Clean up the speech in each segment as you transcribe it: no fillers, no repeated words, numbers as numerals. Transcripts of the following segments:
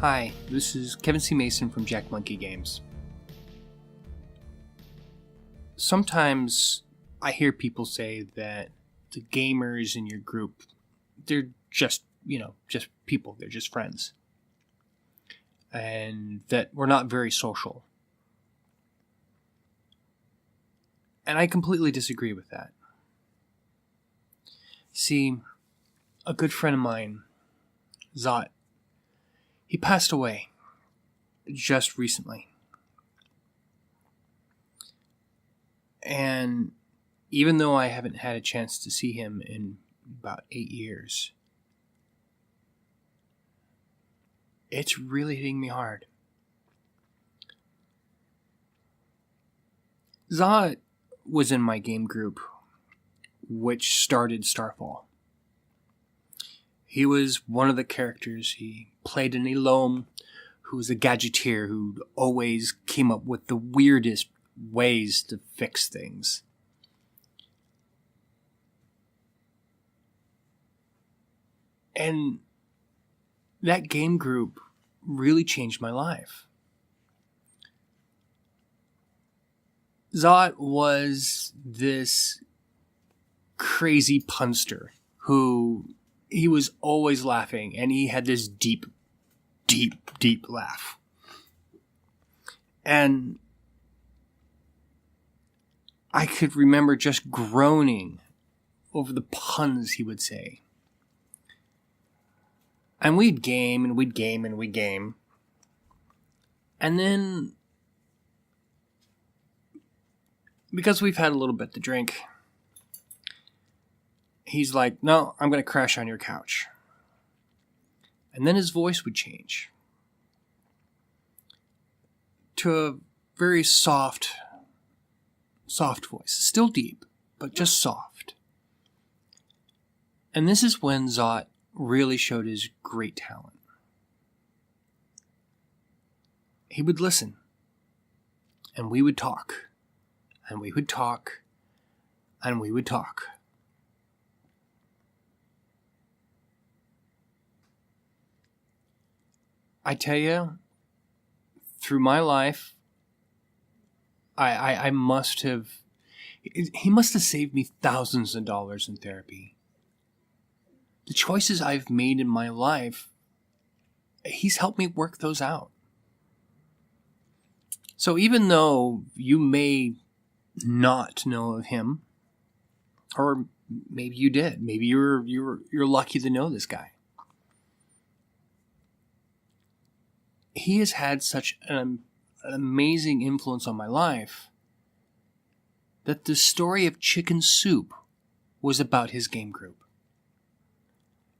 Hi, this is Kevin C. Mason from Jack Monkey Games. Sometimes I hear people say that the gamers in your group, they're just people, they're just friends. And that we're not very social. And I completely disagree with that. See, a good friend of mine, Xot, he passed away just recently. And even though I haven't had a chance to see him in about 8 years, it's really hitting me hard. Xot was in my game group, which started Starfall. He was one of the characters. He played an Elome, who was a gadgeteer who always came up with the weirdest ways to fix things. And that game group really changed my life. Xot was this crazy punster who he was always laughing, and he had this deep laugh. And I could remember just groaning over the puns he would say. And we'd game, and we'd game, and we'd game. And then, because we've had a little bit to drink, he's like, "No, I'm going to crash on your couch." And then his voice would change to a very soft voice. Still deep, but just soft. And this is when Xot really showed his great talent. He would listen, and we would talk, and we would talk, and we would talk. I tell you, through my life, I must have, he must have saved me thousands of dollars in therapy. The choices I've made in my life, he's helped me work those out. So even though you may not know of him, or maybe you did, maybe you're lucky to know this guy, he has had such an amazing influence on my life that the story of Chicken Soup was about his game group.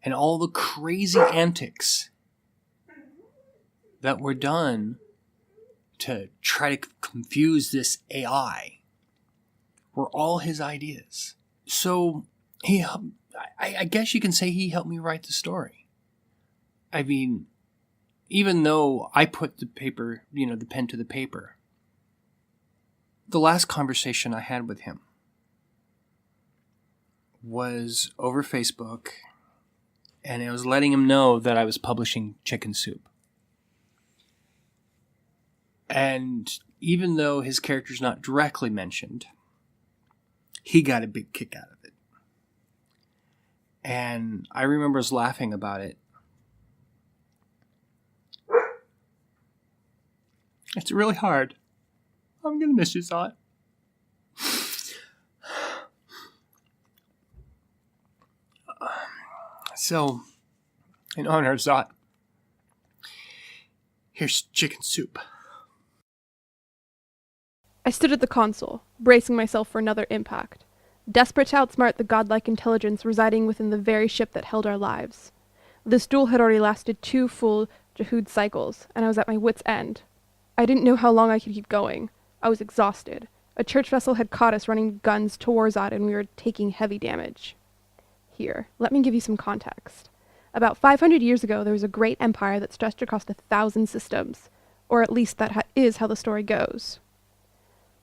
And all the crazy antics that were done to try to confuse this AI were all his ideas. So I guess you can say he helped me write the story. I mean, even though I put the pen to the paper, the last conversation I had with him was over Facebook, and I was letting him know that I was publishing Chicken Soup. And even though his character's not directly mentioned, he got a big kick out of it. And I remember us laughing about it. It's really hard. I'm going to miss you, Xot. So, in honor of Xot, here's Chicken Soup. I stood at the console, bracing myself for another impact, desperate to outsmart the godlike intelligence residing within the very ship that held our lives. This duel had already lasted 2 full Jehud cycles, and I was at my wit's end. I didn't know how long I could keep going. I was exhausted. A church vessel had caught us running guns towards Xot, and we were taking heavy damage. Here, let me give you some context. About 500 years ago, there was a great empire that stretched across 1,000 systems, or at least that is how the story goes.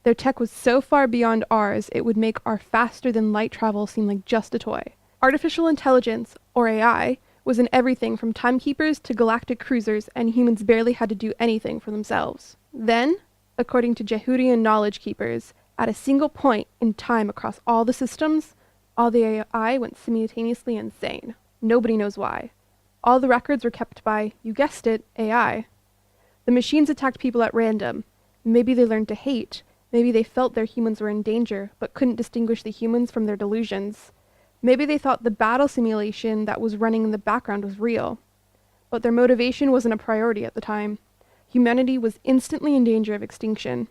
Their tech was so far beyond ours, it would make our faster-than-light travel seem like just a toy. Artificial intelligence, or AI, was in everything from timekeepers to galactic cruisers, and humans barely had to do anything for themselves. Then, according to Jehudian knowledge keepers, at a single point in time across all the systems, all the AI went simultaneously insane. Nobody knows why. All the records were kept by, you guessed it, AI. The machines attacked people at random. Maybe they learned to hate. Maybe they felt their humans were in danger, but couldn't distinguish the humans from their delusions. Maybe they thought the battle simulation that was running in the background was real. But their motivation wasn't a priority at the time. Humanity was instantly in danger of extinction.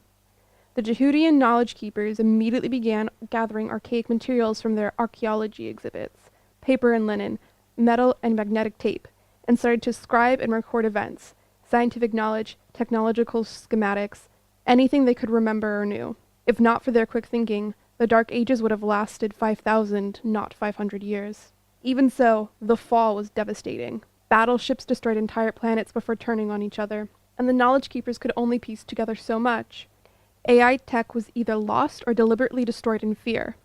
The Jehudian knowledge keepers immediately began gathering archaic materials from their archaeology exhibits, paper and linen, metal and magnetic tape, and started to scribe and record events, scientific knowledge, technological schematics, anything they could remember or knew. If not for their quick thinking, the Dark Ages would have lasted 5,000, not 500 years. Even so, the fall was devastating. Battleships destroyed entire planets before turning on each other, and the knowledge keepers could only piece together so much. AI tech was either lost or deliberately destroyed in fear.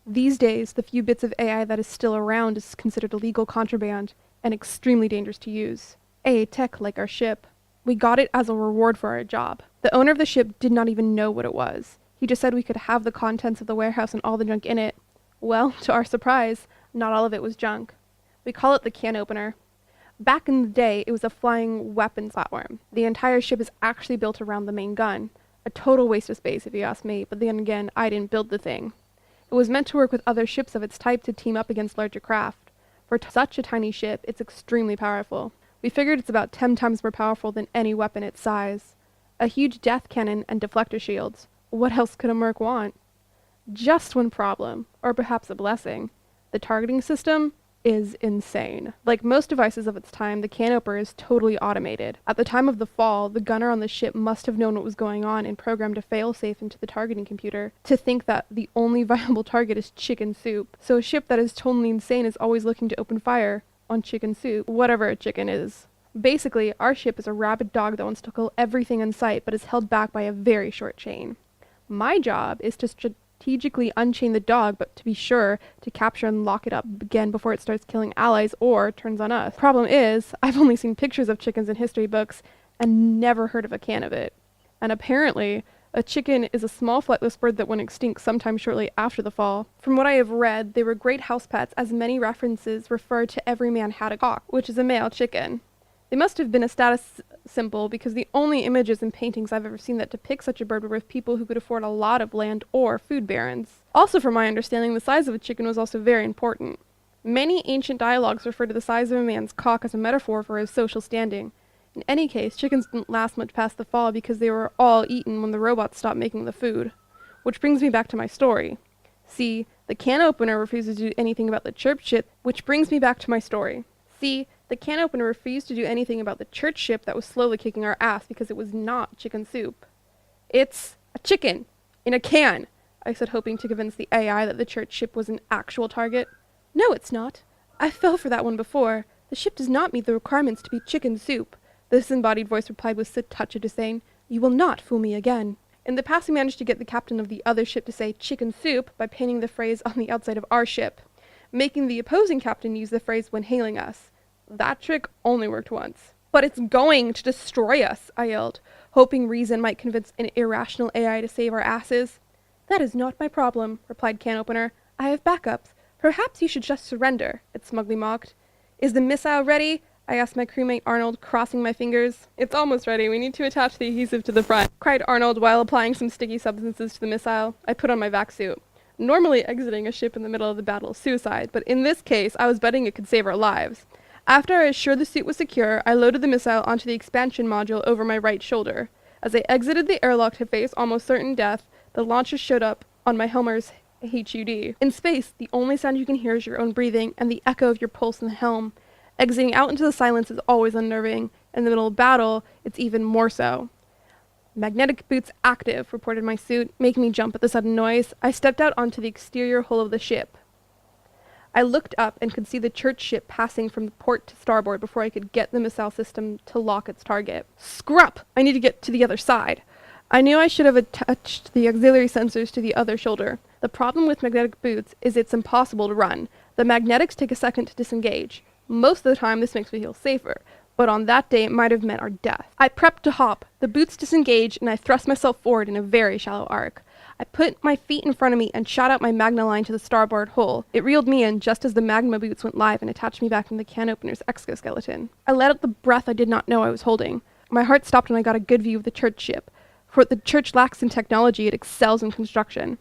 These days, the few bits of AI that is still around is considered illegal contraband and extremely dangerous to use. AI tech like our ship. We got it as a reward for our job. The owner of the ship did not even know what it was. He just said we could have the contents of the warehouse and all the junk in it. Well, to our surprise, not all of it was junk. We call it the can opener. Back in the day, it was a flying weapons platform. The entire ship is actually built around the main gun. A total waste of space if you ask me, but then again, I didn't build the thing. It was meant to work with other ships of its type to team up against larger craft. For such a tiny ship, it's extremely powerful. We figured it's about 10 times more powerful than any weapon its size. A huge death cannon and deflector shields. What else could a merc want? Just one problem, or perhaps a blessing. The targeting system is insane. Like most devices of its time, the can opener is totally automated. At the time of the fall, the gunner on the ship must have known what was going on and programmed a failsafe into the targeting computer to think that the only viable target is chicken soup. So a ship that is totally insane is always looking to open fire on chicken soup, whatever a chicken is. Basically, our ship is a rabid dog that wants to kill everything in sight but is held back by a very short chain. My job is to strategically unchain the dog, but to be sure to capture and lock it up again before it starts killing allies or turns on us. Problem is, I've only seen pictures of chickens in history books and never heard of a can of it. And apparently, a chicken is a small flightless bird that went extinct sometime shortly after the fall. From what I have read, they were great house pets, as many references refer to every man had a cock, which is a male chicken. They must have been a status symbol because the only images and paintings I've ever seen that depict such a bird were with people who could afford a lot of land or food barons. Also, from my understanding, the size of a chicken was also very important. Many ancient dialogues refer to the size of a man's cock as a metaphor for his social standing. In any case, chickens didn't last much past the fall because they were all eaten when the robots stopped making the food. Which brings me back to my story. See, the can opener refuses to do anything about the church ship, which brings me back to my story. See, the can opener refused to do anything about the church ship that was slowly kicking our ass because it was not chicken soup. It's a chicken in a can, I said, hoping to convince the AI that the church ship was an actual target. No, it's not. I fell for that one before. The ship does not meet the requirements to be chicken soup. The disembodied voice replied with a touch of disdain. You will not fool me again. In the past, we managed to get the captain of the other ship to say chicken soup by painting the phrase on the outside of our ship, making the opposing captain use the phrase when hailing us. That trick only worked once. But it's going to destroy us, I yelled, hoping reason might convince an irrational AI to save our asses. That is not my problem, replied Can Opener. I have backups. Perhaps you should just surrender, it smugly mocked. Is the missile ready? I asked my crewmate Arnold, crossing my fingers. It's almost ready. We need to attach the adhesive to the front, cried Arnold while applying some sticky substances to the missile. I put on my vac suit. Normally exiting a ship in the middle of the battle is suicide, but in this case, I was betting it could save our lives. After I was sure the suit was secure, I loaded the missile onto the expansion module over my right shoulder. As I exited the airlock to face almost certain death, the launcher showed up on my helmer's HUD. In space, the only sound you can hear is your own breathing and the echo of your pulse in the helm. Exiting out into the silence is always unnerving. In the middle of battle, it's even more so. Magnetic boots active, reported my suit, making me jump at the sudden noise. I stepped out onto the exterior hull of the ship. I looked up and could see the church ship passing from the port to starboard before I could get the missile system to lock its target. Scrup! I need to get to the other side. I knew I should have attached the auxiliary sensors to the other shoulder. The problem with magnetic boots is it's impossible to run. The magnetics take a second to disengage. Most of the time, this makes me feel safer, but on that day, it might have meant our death. I prepped to hop. The boots disengaged, and I thrust myself forward in a very shallow arc. I put my feet in front of me and shot out my magna line to the starboard hull. It reeled me in just as the magma boots went live and attached me back in the can opener's exoskeleton. I let out the breath I did not know I was holding. My heart stopped when I got a good view of the church ship. For what the church lacks in technology, it excels in construction.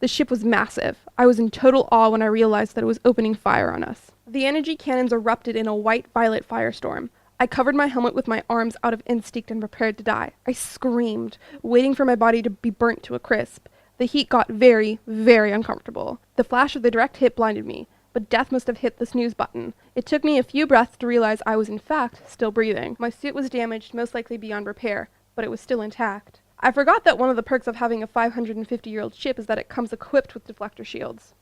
The ship was massive. I was in total awe when I realized that it was opening fire on us. The energy cannons erupted in a white-violet firestorm. I covered my helmet with my arms out of instinct and prepared to die. I screamed, waiting for my body to be burnt to a crisp. The heat got very, very uncomfortable. The flash of the direct hit blinded me, but death must have hit the snooze button. It took me a few breaths to realize I was in fact still breathing. My suit was damaged, most likely beyond repair, but it was still intact. I forgot that one of the perks of having a 550-year-old ship is that it comes equipped with deflector shields.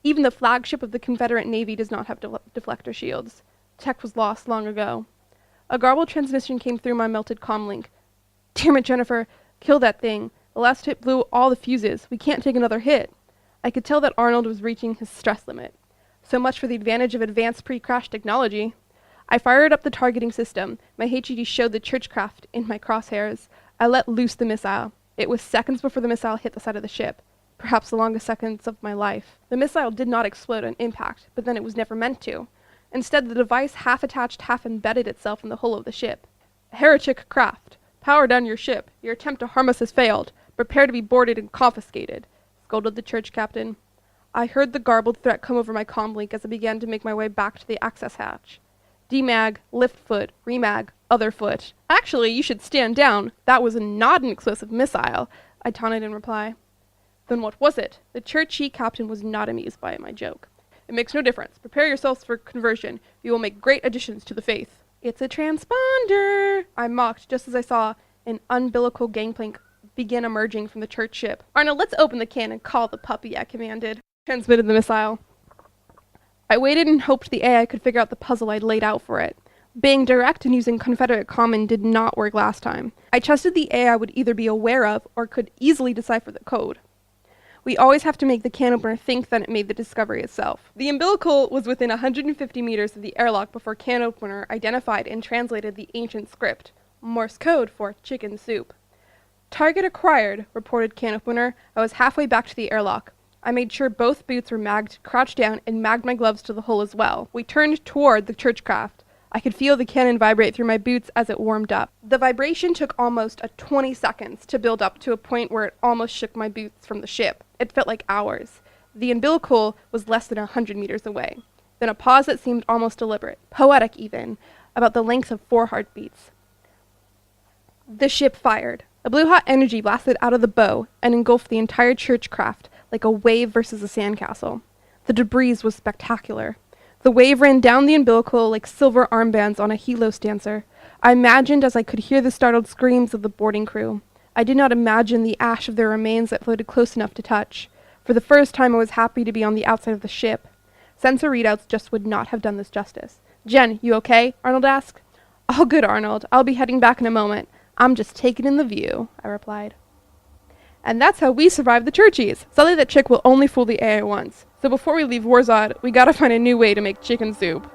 Even the flagship of the Confederate Navy does not have deflector shields. Tech was lost long ago. A garbled transmission came through my melted comlink. Damn it, Jennifer. Kill that thing. The last hit blew all the fuses. We can't take another hit. I could tell that Arnold was reaching his stress limit. So much for the advantage of advanced pre-crash technology. I fired up the targeting system. My HED showed the churchcraft in my crosshairs. I let loose the missile. It was seconds before the missile hit the side of the ship. Perhaps the longest seconds of my life. The missile did not explode on impact, but then it was never meant to. Instead, the device half attached, half embedded itself in the hull of the ship. Heretic craft. Power down your ship. Your attempt to harm us has failed. Prepare to be boarded and confiscated, scolded the church captain. I heard the garbled threat come over my comlink as I began to make my way back to the access hatch. Demag, lift foot, remag, other foot. Actually, you should stand down. That was not an explosive missile, I taunted in reply. Then what was it? The church chief captain was not amused by my joke. It makes no difference. Prepare yourselves for conversion. You will make great additions to the faith. It's a transponder, I mocked just as I saw an umbilical gangplank begin emerging from the church ship. Arnold, let's open the can and call the puppy, I commanded. Transmitted the missile. I waited and hoped the AI could figure out the puzzle I'd laid out for it. Being direct and using Confederate Common did not work last time. I trusted the AI would either be aware of or could easily decipher the code. We always have to make the can opener think that it made the discovery itself. The umbilical was within 150 meters of the airlock before can opener identified and translated the ancient script, Morse code for chicken soup. Target acquired, reported can opener. I was halfway back to the airlock. I made sure both boots were magged, crouched down, and magged my gloves to the hull as well. We turned toward the churchcraft. I could feel the cannon vibrate through my boots as it warmed up. The vibration took almost 20 seconds to build up to a point where it almost shook my boots from the ship. It felt like hours. The umbilical was less than 100 meters away. Then a pause that seemed almost deliberate, poetic even, about the length of 4 heartbeats. The ship fired. A blue-hot energy blasted out of the bow and engulfed the entire churchcraft like a wave versus a sandcastle. The debris was spectacular. The wave ran down the umbilical like silver armbands on a Helos dancer. I imagined as I could hear the startled screams of the boarding crew. I did not imagine the ash of their remains that floated close enough to touch. For the first time, I was happy to be on the outside of the ship. Sensor readouts just would not have done this justice. Jen, you okay? Arnold asked. All good, Arnold. I'll be heading back in a moment. I'm just taking in the view, I replied. And that's how we survived the churchies. Sadly, that chick will only fool the AI once. So before we leave Warzod, we gotta find a new way to make chicken soup.